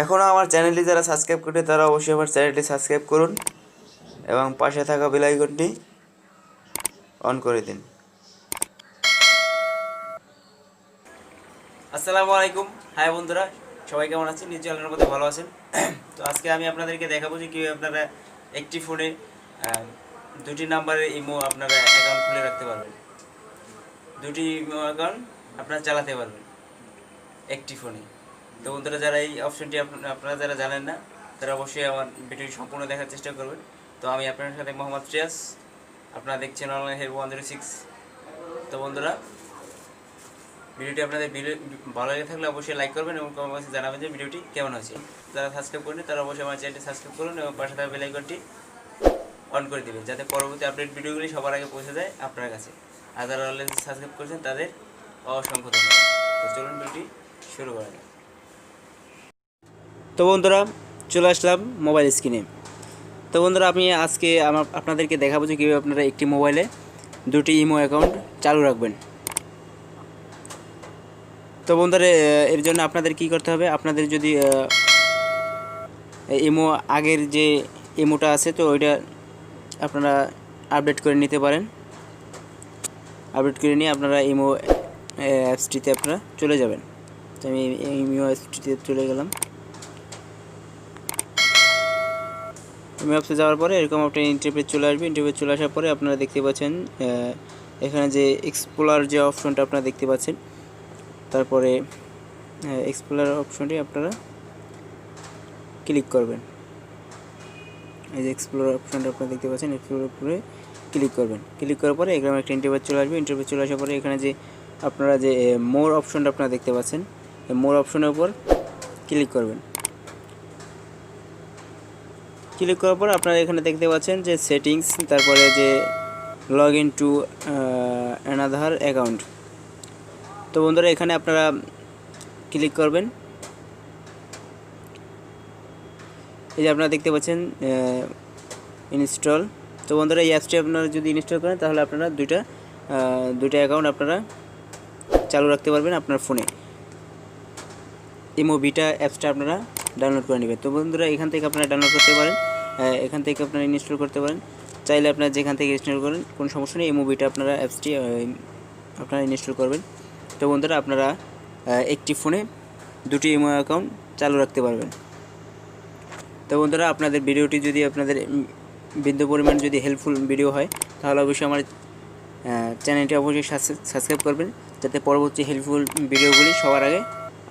এখনও আমার চ্যানেলটি যারা সাবস্ক্রাইব করে তারা অবশ্যই আমার চ্যানেলটি সাবস্ক্রাইব করুন এবং পাশে থাকা বেল আইকনটি অন করে দিন। আসসালামু আলাইকুম। হাই বন্ধুরা, সবাই কেমন আছেন? নিশ্চয়ই আল্লাহর মধ্যে ভালো আছেন। তো আজকে আমি আপনাদেরকে দেখাবো যে কীভাবে আপনারা একটি ফোনে দুটি নাম্বারের ইমো আপনারা অ্যাকাউন্ট খুলে রাখতে পারবেন। দুটি ইমো অ্যাকাউন্ট আপনারা চালাতে পারবেন একটি ফোনে। তো বন্ধুরা, যারা এই অপশনটি আপনারা যারা জানেন না তারা অবশ্যই আমার ভিডিওটি সম্পূর্ণ দেখার চেষ্টা করবেন। তো আমি আপনার সাথে মোহাম্মদ রিয়াজ, আপনারা দেখছেন অনলাইন হেল্প 106। তো বন্ধুরা, ভিডিওটি আপনাদের ভালো লেগে থাকলে অবশ্যই লাইক করবেন এবং কমেন্ট বক্সে জানাবেন যে ভিডিওটি কেমন হয়েছে। যারা সাবস্ক্রাইব করেন তারা অবশ্যই আমার চ্যানেলটি সাবস্ক্রাইব করুন এবং পাশে থাকা বেল আইকনটি অন করে দেবেন, যাতে পরবর্তী আপডেট ভিডিওগুলি সবার আগে পৌঁছে যায় আপনার কাছে। আর যারা অলরেডি সাবস্ক্রাইব করেছেন তাদের অসংখ্য ধন্যবাদ। তো চলুন ভিডিওটি শুরু করা যাক। তো বন্ধুরা, চলে আসলাম মোবাইল স্ক্রিনে। তো বন্ধুরা, আমি আজকে আপনাদেরকে দেখাবো যে কীভাবে আপনারা একটি মোবাইলে দুটি ইমো অ্যাকাউন্ট চালু রাখবেন। তো বন্ধুরা, এর জন্য আপনাদের কি করতে হবে, আপনাদের যদি ইমো আগের যে ইমোটা আছে তো ওইটা আপনারা আপডেট করে নিতে পারেন। আপডেট করে নিয়ে আপনারা ইমো অ্যাপসটিতে আপনারা চলে যাবেন। তো আমি ইমো অ্যাপসটিতে চলে গেলাম। ইমো অ্যাপসে যাওয়ার পরে এরকম একটা ইন্টারফেস চলে আসবে। ইন্টারফেস চলে আসার পরে আপনারা দেখতে পাচ্ছেন এখানে যে এক্সপ্লোরার যে অপশনটা আপনারা দেখতে পাচ্ছেন, তারপরে এক্সপ্লোরার অপশনটি আপনারা ক্লিক করবেন। এই যে এক্সপ্লোরার অপশনটা আপনারা দেখতে পাচ্ছেন, এক্সপ্লোরার উপরে ক্লিক করবেন। ক্লিক করার পরে এখানে একটা ইন্টারফেস চলে আসবে। ইন্টারফেস চলে আসার পরে এখানে যে আপনারা যে মোর অপশনটা আপনারা দেখতে পাচ্ছেন, এই মোর অপশনের উপর ক্লিক করবেন। ক্লিক করার পর আপনারা এখানে দেখতে পাচ্ছেন যে সেটিংস, তারপরে যে log in to another account. তো বন্ধুরা, এখানে আপনারা ক্লিক করবেন। এই যে আপনারা দেখতে পাচ্ছেন ইনস্টল। তো বন্ধুরা, এই অ্যাপসটি আপনারা যদি ইনস্টল করেন তাহলে আপনারা দুইটা অ্যাকাউন্ট আপনারা চালু রাখতে পারবেন আপনার ফোনে। ইমো বিটা অ্যাপসটা আপনারা ডাউনলোড করে নেবেন। তো বন্ধুরা, এখান থেকে আপনারা ডাউনলোড করতে পারেন, এখান থেকে আপনারা ইনস্টল করতে পারেন। চাইলে আপনারা যেখান থেকে ইনস্টল করেন কোনো সমস্যা নেই, ইমো বিটা আপনারা অ্যাপসটি আপনারা ইনস্টল করবেন। তো বন্ধুরা, আপনারা একটি ফোনে দুটি ইমো অ্যাকাউন্ট চালু রাখতে পারবেন। তো বন্ধুরা, আপনাদের ভিডিওটি যদি আপনাদের বিন্দু পরিমাণ যদি হেল্পফুল ভিডিও হয় তাহলে অবশ্যই আমার চ্যানেলটি অবশ্যই সাবস্ক্রাইব করবেন, যাতে পরবর্তী হেল্পফুল ভিডিওগুলি সবার আগে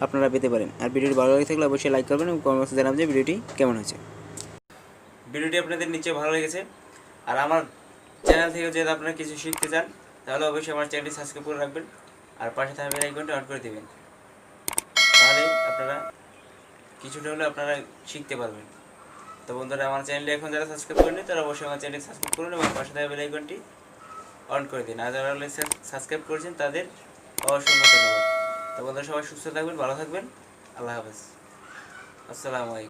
আপনারা পেতে পারেন। আর ভিডিওটি ভালো লাগে থাকলে অবশ্যই লাইক করবেন এবং কমেন্ট বক্সে জানাবেন যে ভিডিওটি কেমন হয়েছে। ভিডিওটি আপনাদের নিশ্চয়ই ভালো লেগেছে। আর আমার চ্যানেল থেকে যদি আপনারা কিছু শিখতে চান তাহলে অবশ্যই আমার চ্যানেলটি সাবস্ক্রাইব করে রাখবেন আর পাশে থাকা বেল আইকনটি অন করে দেবেন। তাহলে আপনারা কিছুটা হলে আপনারা শিখতে পারবেন। তো বন্ধুরা, আমার চ্যানেলটি এখন যারা সাবস্ক্রাইব করেনি তারা অবশ্যই আমার চ্যানেলটি সাবস্ক্রাইব করুন এবং পাশে থাকা বেল আইকনটি অন করে দিন। আর যারা সাবস্ক্রাইব করেছেন তাদের অসংখ্য ধন্যবাদ। তো বন্ধুরা, সবাই সুস্থ থাকবেন, ভালো থাকবেন। আল্লাহ হাফেজ। আসসালামু আলাইকুম।